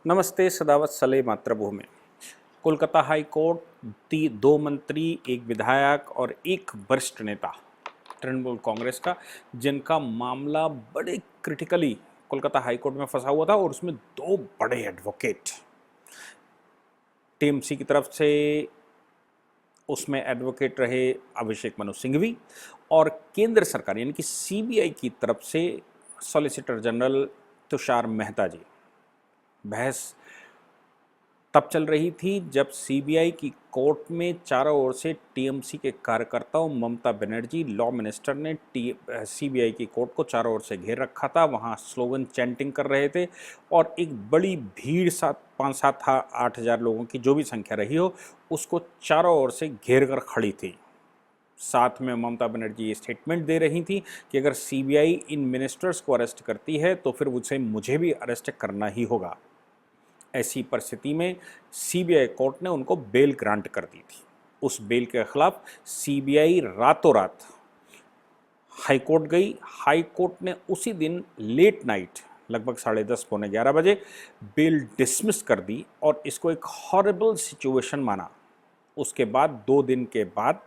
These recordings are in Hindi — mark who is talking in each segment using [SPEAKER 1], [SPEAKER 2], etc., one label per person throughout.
[SPEAKER 1] नमस्ते सदावत सले मातृभूमि। कोलकाता हाई कोर्ट 2 मंत्री, एक विधायक और एक वरिष्ठ नेता तृणमूल कांग्रेस का, जिनका मामला बड़े क्रिटिकली कोलकाता हाई कोर्ट में फंसा हुआ था और उसमें 2 बड़े एडवोकेट टीएमसी की तरफ से उसमें एडवोकेट रहे अभिषेक मनु सिंघवी और केंद्र सरकार यानी कि सीबीआई की तरफ से सॉलिसिटर जनरल तुषार मेहता जी। बहस तब चल रही थी जब सीबीआई की कोर्ट में चारों ओर से टीएमसी के कार्यकर्ताओं, ममता बनर्जी लॉ मिनिस्टर ने सीबीआई की कोर्ट को चारों ओर से घेर रखा था। वहां स्लोगन चैंटिंग कर रहे थे और एक बड़ी भीड़ 5-7-8 हज़ार लोगों की जो भी संख्या रही हो, उसको चारों ओर से घेर कर खड़ी थी। साथ में ममता बनर्जी ये स्टेटमेंट दे रही थी कि अगर सीबीआई इन मिनिस्टर्स को अरेस्ट करती है तो फिर उसे मुझे भी अरेस्ट करना ही होगा। ऐसी परिस्थिति में सीबीआई कोर्ट ने उनको बेल ग्रांट कर दी थी। उस बेल के खिलाफ सीबीआई रातों रात हाई कोर्ट गई। हाई कोर्ट ने उसी दिन लेट नाइट लगभग 10:30 पौने 11 बजे बेल डिसमिस कर दी और इसको एक हॉरिबल सिचुएशन माना। उसके बाद 2 दिन के बाद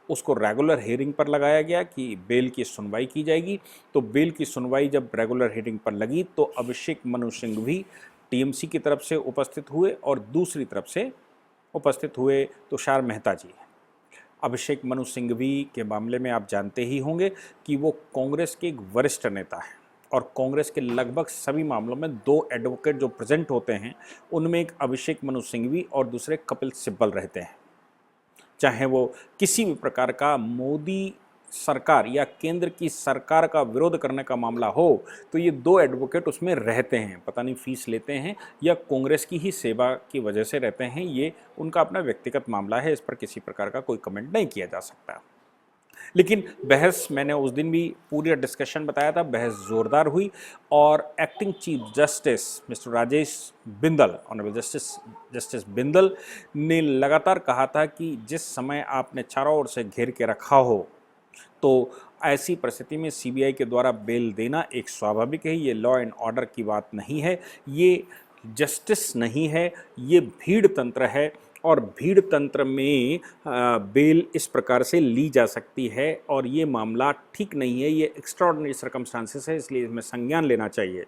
[SPEAKER 1] उसको रेगुलर हियरिंग पर लगाया गया कि बेल की सुनवाई की जाएगी। तो बेल की सुनवाई जब रेगुलर हियरिंग पर लगी तो अभिषेक मनु सिंघवी टीएमसी की तरफ से उपस्थित हुए और दूसरी तरफ से उपस्थित हुए तुषार मेहता जी। अभिषेक मनु सिंघवी के मामले में आप जानते ही होंगे कि वो कांग्रेस के एक वरिष्ठ नेता हैं और कांग्रेस के लगभग सभी मामलों में 2 एडवोकेट जो प्रेजेंट होते हैं उनमें एक अभिषेक मनु सिंघवी और दूसरे कपिल सिब्बल रहते हैं। चाहे वो किसी भी प्रकार का मोदी सरकार या केंद्र की सरकार का विरोध करने का मामला हो तो ये 2 एडवोकेट उसमें रहते हैं। पता नहीं फीस लेते हैं या कांग्रेस की ही सेवा की वजह से रहते हैं, ये उनका अपना व्यक्तिगत मामला है, इस पर किसी प्रकार का कोई कमेंट नहीं किया जा सकता। लेकिन बहस, मैंने उस दिन भी पूरी डिस्कशन बताया था, बहस ज़ोरदार हुई और acting chief justice mister Rajesh Bindal, honourable justice Bindal ने लगातार कहा था कि जिस समय आपने चारों ओर से घेर के रखा हो तो ऐसी परिस्थिति में सीबीआई के द्वारा बेल देना एक स्वाभाविक है। ये लॉ एंड ऑर्डर की बात नहीं है, ये जस्टिस नहीं है, ये भीड़ तंत्र है और भीड़ तंत्र में बेल इस प्रकार से ली जा सकती है और ये मामला ठीक नहीं है, ये एक्स्ट्राऑर्डिनरी सर्कमस्टांसेस है, इसलिए इसमें संज्ञान लेना चाहिए।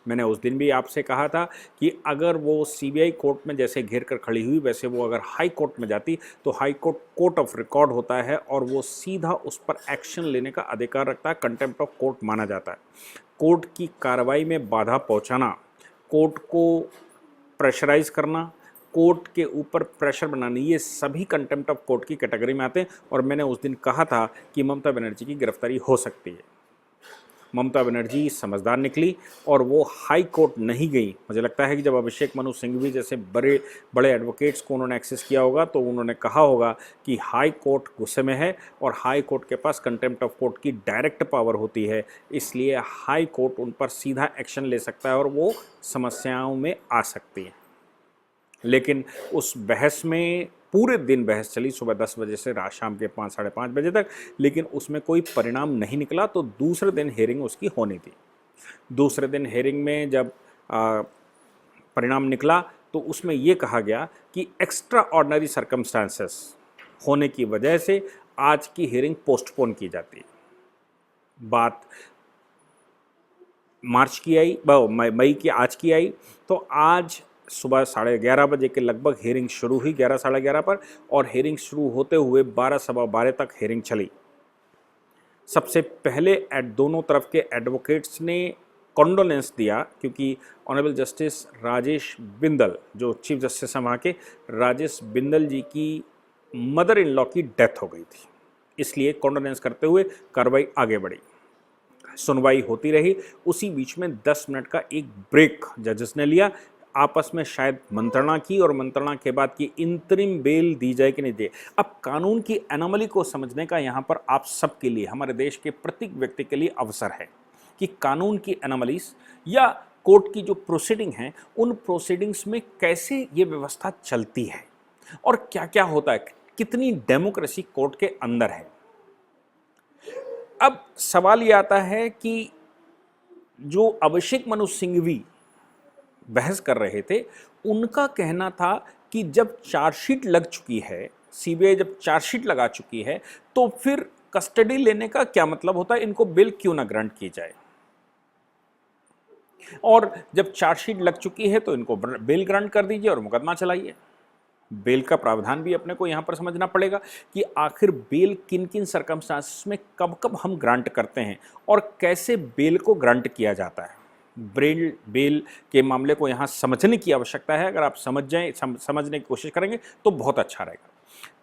[SPEAKER 1] मैंने उस दिन भी आपसे कहा था कि अगर वो सीबीआई कोर्ट में जैसे घेर कर खड़ी हुई वैसे वो अगर हाई कोर्ट में जाती तो high court court of record होता है और वो सीधा उस पर एक्शन लेने का अधिकार रखता है, कंटेम्प्ट ऑफ कोर्ट माना जाता है। कोर्ट की कार्रवाई में बाधा पहुंचाना, कोर्ट को प्रेशराइज करना, कोर्ट के ऊपर प्रेशर बनाना, ये सभी कंटेम्प्ट ऑफ कोर्ट की कैटेगरी में आते हैं और मैंने उस दिन कहा था कि ममता बनर्जी की गिरफ्तारी हो सकती है। ममता बनर्जी समझदार निकली और वो हाई कोर्ट नहीं गई। मुझे लगता है कि जब अभिषेक मनु सिंघवी जैसे बड़े बड़े एडवोकेट्स को उन्होंने एक्सेस किया होगा तो उन्होंने कहा होगा कि हाई कोर्ट गुस्से में है और हाई कोर्ट के पास कंटेम्प्ट ऑफ कोर्ट की डायरेक्ट पावर होती है, इसलिए हाई कोर्ट उन पर सीधा एक्शन ले सकता है और वो समस्याओं में आ सकती है। लेकिन उस बहस में पूरे दिन बहस चली, सुबह 10 बजे से रात शाम के 5-5:30 बजे तक, लेकिन उसमें कोई परिणाम नहीं निकला। तो दूसरे दिन हेयरिंग उसकी होनी थी। दूसरे दिन हेयरिंग में जब परिणाम निकला तो उसमें ये कहा गया कि एक्स्ट्रा ऑर्डिनरी सर्कमस्टांसेस होने की वजह से आज की हेयरिंग पोस्टपोन की जाती है। बात मार्च की आई, मई की आज की आई, तो आज सुबह 11:30 बजे के लगभग हेयरिंग शुरू हुई, 11 साढ़े 11 पर, और हेयरिंग शुरू होते हुए 12 सवा 12 तक हेयरिंग चली। सबसे पहले दोनों तरफ के एडवोकेट्स ने कॉन्डोलेंस दिया क्योंकि ऑनरेबल जस्टिस राजेश बिंदल, जो चीफ जस्टिस हैं वहाँ के, राजेश बिंदल जी की मदर इन लॉ की डेथ हो गई थी, इसलिए कॉन्डोलेंस करते हुए कार्रवाई आगे बढ़ी। सुनवाई होती रही। उसी बीच में 10 मिनट का एक ब्रेक जजेस ने लिया, आपस में शायद मंत्रणा की और मंत्रणा के बाद की इंतरिम बेल दी जाए कि नहीं दे। अब कानून की एनोमली को समझने का यहाँ पर आप सबके लिए, हमारे देश के प्रत्येक व्यक्ति के लिए अवसर है कि कानून की एनोमलीज या कोर्ट की जो प्रोसीडिंग है उन प्रोसीडिंग्स में कैसे ये व्यवस्था चलती है और क्या क्या होता है, कितनी डेमोक्रेसी कोर्ट के अंदर है। अब सवाल ये आता है कि जो अभिषेक मनु सिंघवी बहस कर रहे थे, उनका कहना था कि जब चार्जशीट लग चुकी है, सीबीआई जब चार्जशीट लगा चुकी है, तो फिर कस्टडी लेने का क्या मतलब होता है, इनको बेल क्यों ना ग्रांट की जाए। और जब चार्जशीट लग चुकी है तो इनको बेल ग्रांट कर दीजिए और मुकदमा चलाइए। बेल का प्रावधान भी अपने को यहां पर समझना पड़ेगा कि आखिर बेल किन किन सर्कमस्टांसेस में कब कब हम ग्रांट करते हैं और कैसे बेल को ग्रांट किया जाता है। बेल के मामले को यहाँ समझने की आवश्यकता है। अगर आप समझ जाएं, समझने की कोशिश करेंगे तो बहुत अच्छा रहेगा।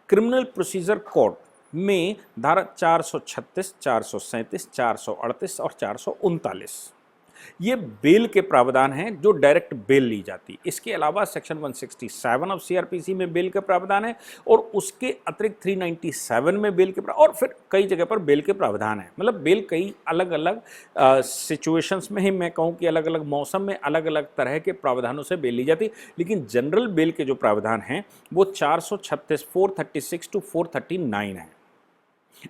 [SPEAKER 1] क्रिमिनल प्रोसीजर कोड में धारा 436, 437, 438 और 439 ये बेल के प्रावधान हैं जो डायरेक्ट बेल ली जाती। इसके अलावा सेक्शन 167 ऑफ सीआरपीसी में बेल के प्रावधान है और उसके अतिरिक्त 397 में बेल के और फिर कई जगह पर बेल के प्रावधान है। मतलब बेल कई अलग अलग सिचुएशंस में ही, मैं कहूँ कि अलग अलग मौसम में अलग अलग तरह के प्रावधानों से बेल ली जाती। लेकिन जनरल बेल के जो प्रावधान हैं वो 436, 436 टू 439 है।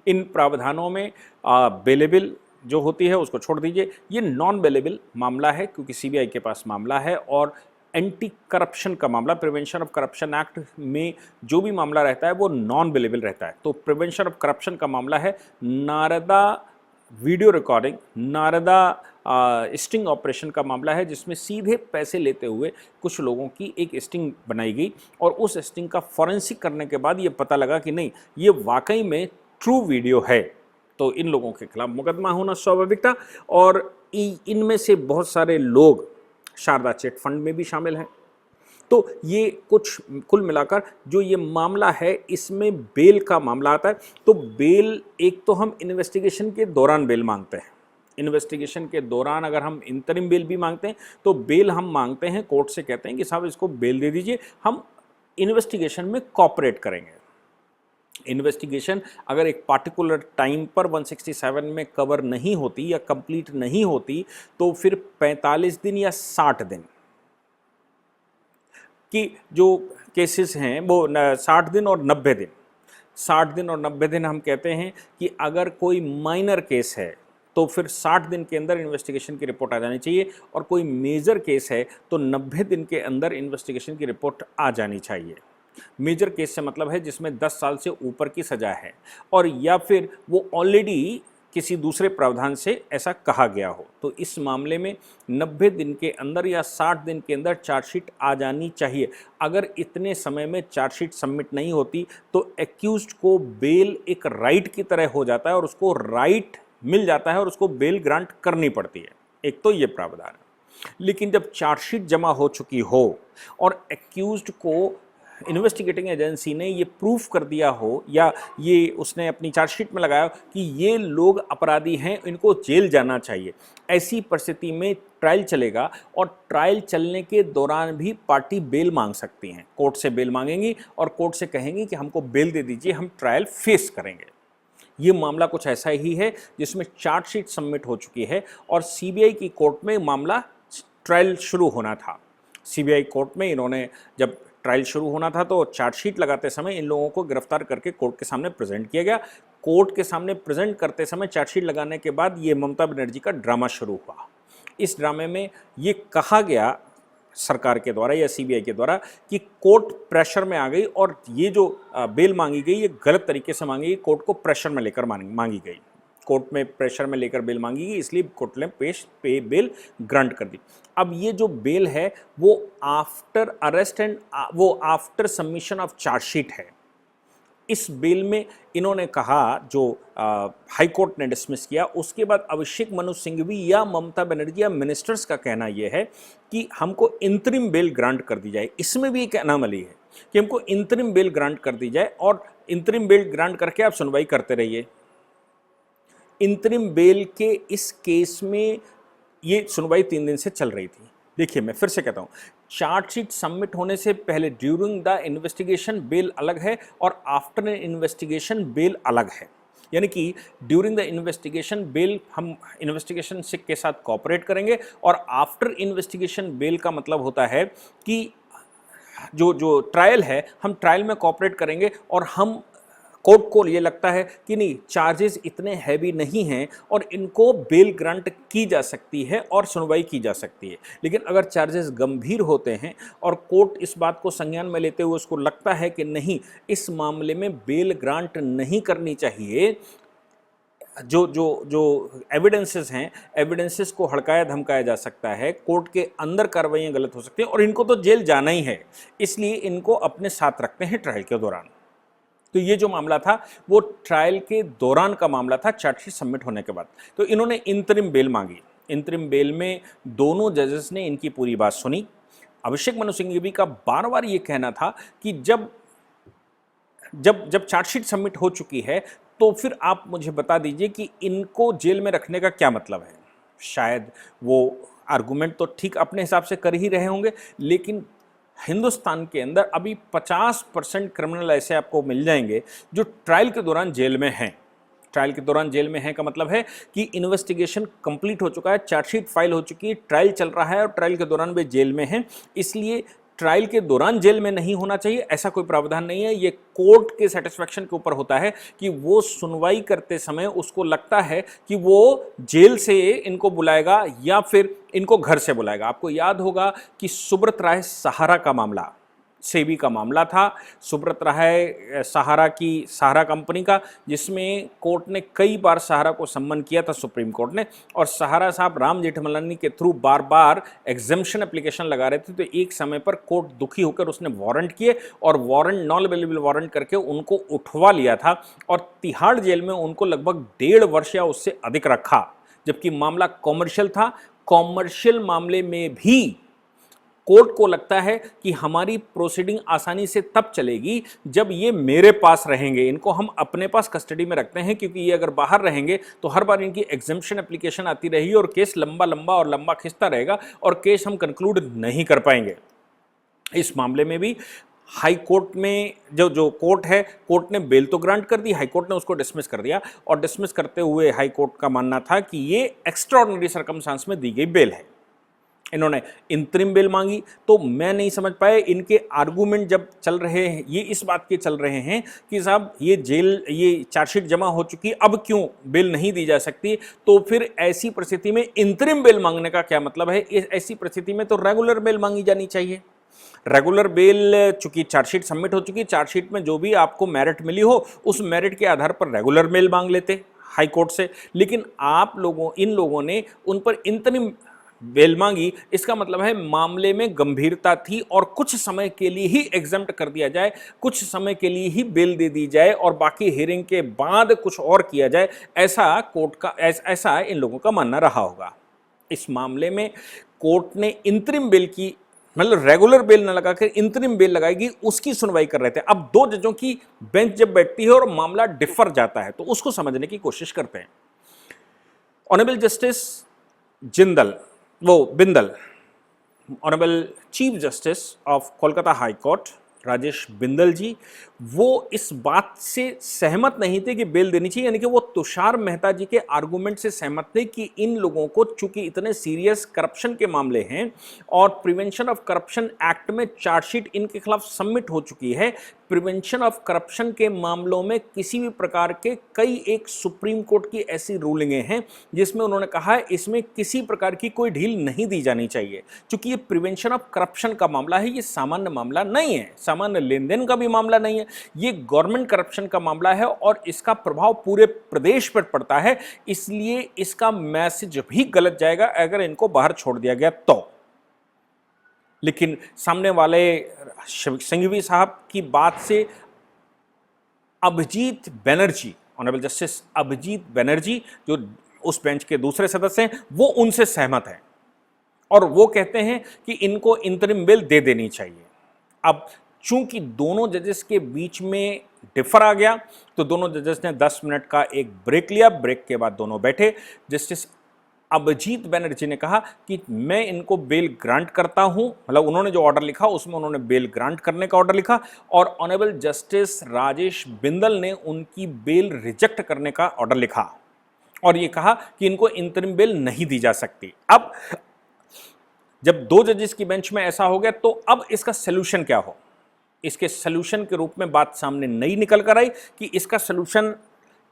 [SPEAKER 1] इन प्रावधानों में बेलेबल जो होती है उसको छोड़ दीजिए, ये नॉन बेलेबल मामला है क्योंकि सीबीआई के पास मामला है। और एंटी करप्शन का मामला, प्रिवेंशन ऑफ करप्शन एक्ट में जो भी मामला रहता है वो नॉन बेलेबल रहता है। तो प्रिवेंशन ऑफ करप्शन का मामला है Narada video recording, Narada sting operation का मामला है, जिसमें सीधे पैसे लेते हुए कुछ लोगों की एक स्टिंग बनाई गई और उस स्टिंग का फॉरेंसिक करने के बाद ये पता लगा कि नहीं, ये वाकई में ट्रू वीडियो है। तो इन लोगों के खिलाफ मुकदमा होना स्वाभाविक था। और इनमें से बहुत सारे लोग शारदा चिट फंड में भी शामिल हैं। तो ये कुछ कुल मिलाकर जो ये मामला है, इसमें बेल का मामला आता है। तो बेल, एक तो हम इन्वेस्टिगेशन के दौरान बेल मांगते हैं। इन्वेस्टिगेशन के दौरान अगर हम इंतरिम बेल भी मांगते हैं तो बेल हम मांगते हैं, कोर्ट से कहते हैं कि साहब इसको बेल दे दीजिए, हम इन्वेस्टिगेशन में कॉपरेट करेंगे। इन्वेस्टिगेशन अगर एक पार्टिकुलर टाइम पर 167 में कवर नहीं होती या कंप्लीट नहीं होती तो फिर 45 दिन या 60 दिन की जो केसेस हैं वो 60 दिन और 90 दिन, 60 दिन और 90 दिन हम कहते हैं कि अगर कोई माइनर केस है तो फिर 60 दिन के अंदर इन्वेस्टिगेशन की रिपोर्ट आ जानी चाहिए, और कोई मेजर केस है तो 90 दिन के अंदर इन्वेस्टिगेशन की रिपोर्ट आ जानी चाहिए। मेजर केस से मतलब है जिसमें 10 साल से ऊपर की सजा है, और या फिर वो ऑलरेडी किसी दूसरे प्रावधान से ऐसा कहा गया हो। तो इस मामले में 90 दिन के अंदर या 60 दिन के अंदर चार्जशीट आ जानी चाहिए। अगर इतने समय में चार्जशीट सबमिट नहीं होती तो एक्यूज्ड को बेल एक राइट की तरह हो जाता है और उसको राइट मिल जाता है और उसको बेल ग्रांट करनी पड़ती है। एक तो ये प्रावधान है। लेकिन जब चार्जशीट जमा हो चुकी हो और एक्यूज्ड को इन्वेस्टिगेटिंग एजेंसी ने ये प्रूफ कर दिया हो या ये उसने अपनी चार्जशीट में लगाया कि ये लोग अपराधी हैं, इनको जेल जाना चाहिए, ऐसी परिस्थिति में ट्रायल चलेगा। और ट्रायल चलने के दौरान भी पार्टी बेल मांग सकती हैं, कोर्ट से बेल मांगेंगी और कोर्ट से कहेंगी कि हमको बेल दे दीजिए, हम ट्रायल फेस करेंगे। ये मामला कुछ ऐसा ही है जिसमें चार्जशीट सबमिट हो चुकी है और सीबीआई की कोर्ट में मामला ट्रायल शुरू होना था। सीबीआई कोर्ट में इन्होंने जब ट्रायल शुरू होना था तो चार्जशीट लगाते समय इन लोगों को गिरफ्तार करके कोर्ट के सामने प्रेजेंट किया गया। कोर्ट के सामने प्रेजेंट करते समय चार्जशीट लगाने के बाद ये ममता बनर्जी का ड्रामा शुरू हुआ। इस ड्रामे में ये कहा गया सरकार के द्वारा या सीबीआई के द्वारा कि कोर्ट प्रेशर में आ गई और ये जो बेल मांगी गई ये गलत तरीके से मांगी गई, कोर्ट को प्रेशर में लेकर मांगी गई, कोर्ट में प्रेशर में लेकर बेल मांगी गई, इसलिए कोर्ट ने बेल ग्रांट कर दी। अब ये जो बेल है वो आफ्टर अरेस्ट एंड वो आफ्टर सबमिशन ऑफ चार्जशीट है। इस बेल में इन्होंने कहा, जो हाई कोर्ट ने डिसमिस किया, उसके बाद अभिषेक मनु सिंघवी या ममता बनर्जी या मिनिस्टर्स का कहना यह है कि हमको इंतरिम बेल ग्रांट कर दी जाए। इसमें भी एक अनामली है कि हमको इंतरिम बेल ग्रांट कर दी जाए और इंतरिम बेल ग्रांट करके आप सुनवाई करते रहिए। इंतरिम बेल के इस केस में ये सुनवाई 3 दिन से चल रही थी। देखिए, मैं फिर से कहता हूँ, चार्जशीट सबमिट होने से पहले ड्यूरिंग द इन्वेस्टिगेशन बेल अलग है और आफ्टर इन्वेस्टिगेशन बेल अलग है। यानी कि ड्यूरिंग द इन्वेस्टिगेशन बेल हम इन्वेस्टिगेशन से के साथ कॉपरेट करेंगे, और आफ्टर इन्वेस्टिगेशन बेल का मतलब होता है कि जो ट्रायल है हम ट्रायल में कॉपरेट करेंगे और हम कोर्ट को ये लगता है कि नहीं, चार्जेस इतने हैवी नहीं हैं और इनको बेल ग्रांट की जा सकती है और सुनवाई की जा सकती है। लेकिन अगर चार्जेस गंभीर होते हैं और कोर्ट इस बात को संज्ञान में लेते हुए उसको लगता है कि नहीं, इस मामले में बेल ग्रांट नहीं करनी चाहिए, जो जो जो एविडेंसेस हैं, एविडेंसेस को हड़काया धमकाया जा सकता है, कोर्ट के अंदर कार्रवाइयाँ गलत हो सकती हैं और इनको तो जेल जाना ही है, इसलिए इनको अपने साथ रखते हैं ट्रायल के दौरान। तो ये जो मामला था वो ट्रायल के दौरान का मामला था, चार्जशीट सबमिट होने के बाद। तो इन्होंने इंतरिम बेल मांगी। इंतरिम बेल में दोनों जजेस ने इनकी पूरी बात सुनी। अभिषेक मनु सिंघवी का बार बार ये कहना था कि जब जब जब चार्जशीट सबमिट हो चुकी है तो फिर आप मुझे बता दीजिए कि इनको जेल में रखने का क्या मतलब है। शायद वो आर्गुमेंट तो ठीक अपने हिसाब से कर ही रहे होंगे, लेकिन हिंदुस्तान के अंदर अभी 50% क्रिमिनल ऐसे आपको मिल जाएंगे जो ट्रायल के दौरान जेल में हैं। ट्रायल के दौरान जेल में है का मतलब है कि इन्वेस्टिगेशन कंप्लीट हो चुका है, चार्जशीट फाइल हो चुकी है, ट्रायल चल रहा है और ट्रायल के दौरान वे जेल में हैं। इसलिए ट्रायल के दौरान जेल में नहीं होना चाहिए, ऐसा कोई प्रावधान नहीं है। ये कोर्ट के सेटिस्फैक्शन के ऊपर होता है कि वो सुनवाई करते समय उसको लगता है कि वो जेल से इनको बुलाएगा या फिर इनको घर से बुलाएगा। आपको याद होगा कि सुब्रत राय सहारा का मामला, सेबी का मामला था, सुब्रत राय सहारा कंपनी का, जिसमें कोर्ट ने कई बार सहारा को सम्मन किया था, सुप्रीम कोर्ट ने, और सहारा साहब राम जेठमलानी के थ्रू बार बार एग्जेम्पशन एप्लीकेशन लगा रहे थे। तो एक समय पर कोर्ट दुखी होकर उसने वारंट किए और वारंट नॉन अवेलेबल वारंट करके उनको उठवा लिया था और तिहाड़ जेल में उनको लगभग 1.5 वर्ष या उससे अधिक रखा, जबकि मामला कॉमर्शियल था। कॉमर्शियल मामले में भी कोर्ट को लगता है कि हमारी प्रोसीडिंग आसानी से तब चलेगी जब ये मेरे पास रहेंगे, इनको हम अपने पास कस्टडी में रखते हैं, क्योंकि ये अगर बाहर रहेंगे तो हर बार इनकी एग्जेम्पशन एप्लीकेशन आती रहेगी और केस लंबा लंबा खिंचता रहेगा और केस हम कंक्लूड नहीं कर पाएंगे। इस मामले में भी हाई कोर्ट में जो कोर्ट है, कोर्ट ने बेल तो ग्रांट कर दी, हाई कोर्ट ने उसको डिसमिस कर दिया और डिसमिस करते हुए हाई कोर्ट का मानना था कि ये एक्स्ट्राऑर्डिनरी सर्कमस्टांस में दी गई बेल है। इन्होंने इंतरिम बेल मांगी। तो मैं नहीं समझ पाया, इनके आर्गूमेंट जब चल रहे हैं ये इस बात के चल रहे हैं कि साहब ये चार्जशीट जमा हो चुकी, अब क्यों बेल नहीं दी जा सकती। तो फिर ऐसी परिस्थिति में इंतरिम बेल मांगने का क्या मतलब है। ऐसी परिस्थिति में तो रेगुलर बेल मांगी जानी चाहिए। रेगुलर बेल, चूंकि चार्जशीट सबमिट हो चुकी, चार्जशीट में जो भी आपको मेरिट मिली हो उस मेरिट के आधार पर रेगुलर बेल मांग लेते हाई कोर्ट से, लेकिन इन लोगों ने उन पर इंतरिम बेल मांगी। इसका मतलब है मामले में गंभीरता थी और कुछ समय के लिए ही एग्जम्प्ट कर दिया जाए, कुछ समय के लिए ही बेल दे दी जाए और बाकी हियरिंग के बाद कुछ और किया जाए, ऐसा कोर्ट का ऐसा इन लोगों का मानना रहा होगा। इस मामले में कोर्ट ने इंतरिम बेल की, मतलब रेगुलर बेल न लगाकर इंतरिम बेल लगाएगी, उसकी सुनवाई कर रहे थे। अब 2 जजों की बेंच जब बैठती है और मामला डिफर जाता है तो उसको समझने की कोशिश करते हैं। Honourable justice Bindal, honourable chief justice of Kolkata high court Rajesh Bindal ji, वो इस बात से सहमत नहीं थे कि बेल देनी चाहिए, यानी कि वो तुषार मेहता जी के आर्गुमेंट से सहमत थे कि इन लोगों को, चूंकि इतने सीरियस करप्शन के मामले हैं और प्रिवेंशन ऑफ करप्शन एक्ट में चार्जशीट इनके खिलाफ सबमिट हो चुकी है, प्रिवेंशन ऑफ करप्शन के मामलों में किसी भी प्रकार के एक सुप्रीम कोर्ट की ऐसी रूलिंगें हैं जिसमें उन्होंने कहा है इसमें किसी प्रकार की कोई ढील नहीं दी जानी चाहिए। चूंकि ये प्रिवेंशन ऑफ करप्शन का मामला है, ये सामान्य मामला नहीं है, सामान्य लेन देन का भी मामला नहीं है, ये गवर्नमेंट करप्शन का मामला है और इसका प्रभाव पूरे प्रदेश पर पड़ता है। इसलिए इसका मैसेज भी गलत जाएगा अगर इनको बाहर छोड़ दिया गया तो। लेकिन सामने वाले सिंघवी साहब की बात से अभिजीत बनर्जी, ऑनरेबल जस्टिस अभिजीत बनर्जी जो उस बेंच के दूसरे सदस्य हैं, वो उनसे सहमत हैं और वो कहते हैं कि इनको इंतरिम बेल दे देनी चाहिए। अब चूंकि दोनों जजेस के बीच में डिफर आ गया तो दोनों जजेस ने 10 मिनट का एक ब्रेक लिया। ब्रेक के बाद दोनों बैठे। जस्टिस अभिजीत बनर्जी ने कहा कि मैं इनको बेल ग्रांट करता हूं, मतलब उन्होंने जो ऑर्डर लिखा उसमें उन्होंने बेल ग्रांट करने का ऑर्डर लिखा और ऑनरेबल जस्टिस राजेश बिंदल ने उनकी बेल रिजेक्ट करने का ऑर्डर लिखा और ये कहा कि इनको इंतरिम बेल नहीं दी जा सकती। अब जब 2 जजेस की बेंच में ऐसा हो गया तो अब इसका सलूशन क्या हो। इसके सलूशन के रूप में बात सामने नहीं निकल कर आई कि इसका सलूशन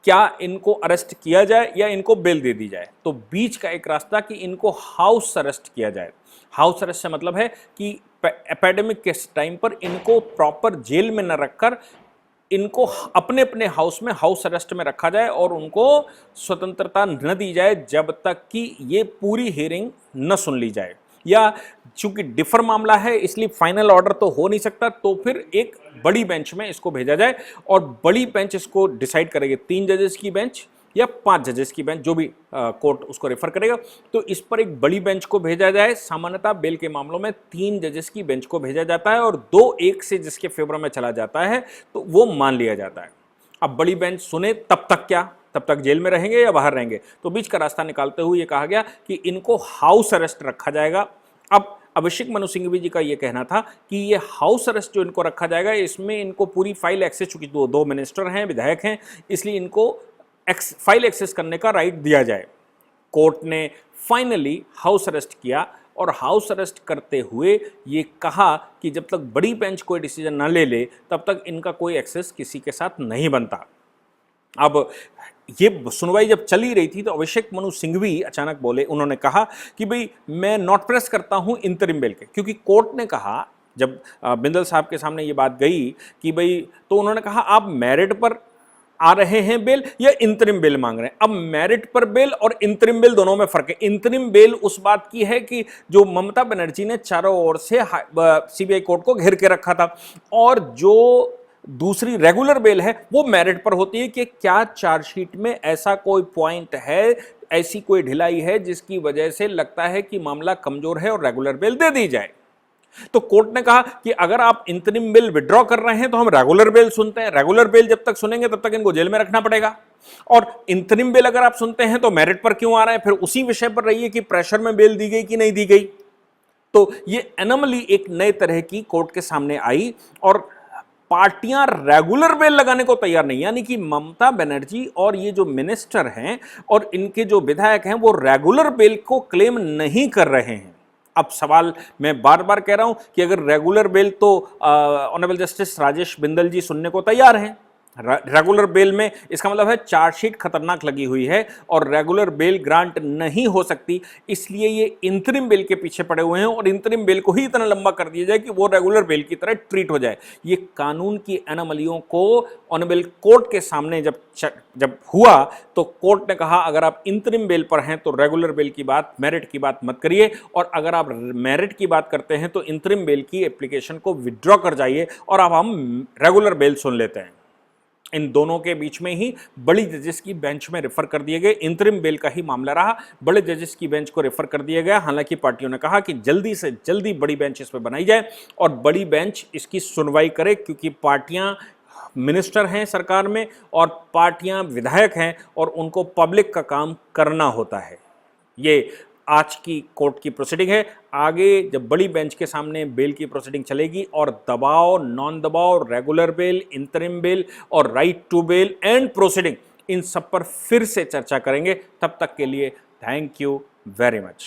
[SPEAKER 1] क्या इनको अरेस्ट किया जाए या इनको बेल दे दी जाए। तो बीच का एक रास्ता कि इनको हाउस अरेस्ट किया जाए। हाउस अरेस्ट से मतलब है कि एपिडेमिक के टाइम पर इनको प्रॉपर जेल में न रखकर इनको अपने अपने हाउस में हाउस अरेस्ट में रखा जाए और उनको स्वतंत्रता न दी जाए जब तक कि ये पूरी हियरिंग न सुन ली जाए, या चूंकि डिफर मामला है इसलिए फाइनल ऑर्डर तो हो नहीं सकता, तो फिर एक बड़ी बेंच में इसको भेजा जाए और बड़ी बेंच इसको डिसाइड करेगी, 3 जजेस की बेंच या 5 जजेस की बेंच, जो भी कोर्ट उसको रेफर करेगा। तो इस पर एक बड़ी बेंच को भेजा जाए। सामान्यतः बेल के मामलों में 3 जजेस की बेंच को भेजा जाता है और 2-1 से जिसके फेवर में चला जाता है तो वो मान लिया जाता है। अब बड़ी बेंच सुने तब तक क्या, तब तक जेल में रहेंगे या बाहर रहेंगे। तो बीच का रास्ता निकालते हुए ये कहा गया कि इनको हाउस अरेस्ट रखा जाएगा। अब अभिषेक मनु सिंघवी जी का ये कहना था कि ये हाउस अरेस्ट जो इनको रखा जाएगा इसमें इनको पूरी फाइल एक्सेस, चूंकि दो मिनिस्टर हैं, विधायक हैं, इसलिए इनको फाइल एक्सेस करने का राइट दिया जाए। कोर्ट ने फाइनली हाउस अरेस्ट किया और हाउस अरेस्ट करते हुए ये कहा कि जब तक बड़ी बेंच कोई डिसीजन ना ले ले तब तक इनका कोई एक्सेस किसी के साथ नहीं बनता। अब ये सुनवाई जब चली रही थी तो अभिषेक मनु सिंघवी अचानक बोले, उन्होंने कहा कि भाई मैं नॉट प्रेस करता हूं इंतरिम बेल के, क्योंकि कोर्ट ने कहा जब बिंदल साहब के सामने ये बात गई कि भाई, तो उन्होंने कहा आप मेरिट पर आ रहे हैं बेल या इंतरिम बेल मांग रहे हैं। अब मेरिट पर बेल और इंतरिम बेल दोनों में फर्क है। इंतरिम बेल उस बात की है कि जो ममता बनर्जी ने चारों ओर से सीबीआई कोर्ट को घेर के रखा था, और जो दूसरी रेगुलर बेल है वो मेरिट पर होती है कि क्या चार्जशीट में ऐसा कोई पॉइंट है, ऐसी कोई ढिलाई है जिसकी वजह से लगता है कि मामला कमजोर है और रेगुलर बेल दे दी जाए। तो कोर्ट ने कहा कि अगर आप इंतरिम बेल विड्रॉ कर रहे हैं तो हम रेगुलर बेल सुनते हैं, रेगुलर बेल जब तक सुनेंगे तब तक इनको जेल में रखना पड़ेगा, और इंतरिम बेल अगर आप सुनते हैं तो मेरिट पर क्यों आ रहे हैं। फिर उसी विषय पर रहिए कि प्रेशर में बेल दी गई कि नहीं दी गई। तो ये एनोमली एक नए तरह की कोर्ट के सामने आई और पार्टियां रेगुलर बेल लगाने को तैयार नहीं, यानी कि ममता बनर्जी और ये जो मिनिस्टर हैं और इनके जो विधायक हैं वो रेगुलर बेल को क्लेम नहीं कर रहे हैं। अब सवाल मैं बार बार कह रहा हूं कि अगर रेगुलर बेल तो ऑनरेबल जस्टिस राजेश बिंदल जी सुनने को तैयार हैं। रेगुलर बेल में इसका मतलब है चार्जशीट खतरनाक लगी हुई है और रेगुलर बेल ग्रांट नहीं हो सकती, इसलिए ये इंतरिम बेल के पीछे पड़े हुए हैं और इंतरिम बेल को ही इतना लंबा कर दिया जाए कि वो रेगुलर बेल की तरह ट्रीट हो जाए। ये कानून की एनोमलियों को ऑनरेबल कोर्ट के सामने जब हुआ तो कोर्ट ने कहा अगर आप इंतरिम बेल पर हैं तो रेगुलर बेल की बात, मेरिट की बात मत करिए, और अगर आप मेरिट की बात करते हैं तो इंतरिम बेल की एप्लीकेशन को विड्रॉ कर जाइए और अब हम रेगुलर बेल सुन लेते हैं। इन दोनों के बीच में ही बड़ी जजेस की बेंच में रेफर कर दिए गए। इंतरिम बेल का ही मामला रहा, बड़े जजेस की बेंच को रेफर कर दिया गया। हालांकि पार्टियों ने कहा कि जल्दी से जल्दी बड़ी बेंच इस पर बनाई जाए और बड़ी बेंच इसकी सुनवाई करे, क्योंकि पार्टियां मिनिस्टर हैं सरकार में और पार्टियां विधायक हैं और उनको पब्लिक का काम करना होता है। ये आज की कोर्ट की प्रोसीडिंग है। आगे जब बड़ी बेंच के सामने बेल की प्रोसीडिंग चलेगी और दबाव, नॉन दबाव, रेगुलर बेल, इंतरिम बेल और right to bail and proceeding, इन सब पर फिर से चर्चा करेंगे। तब तक के लिए थैंक यू वेरी मच।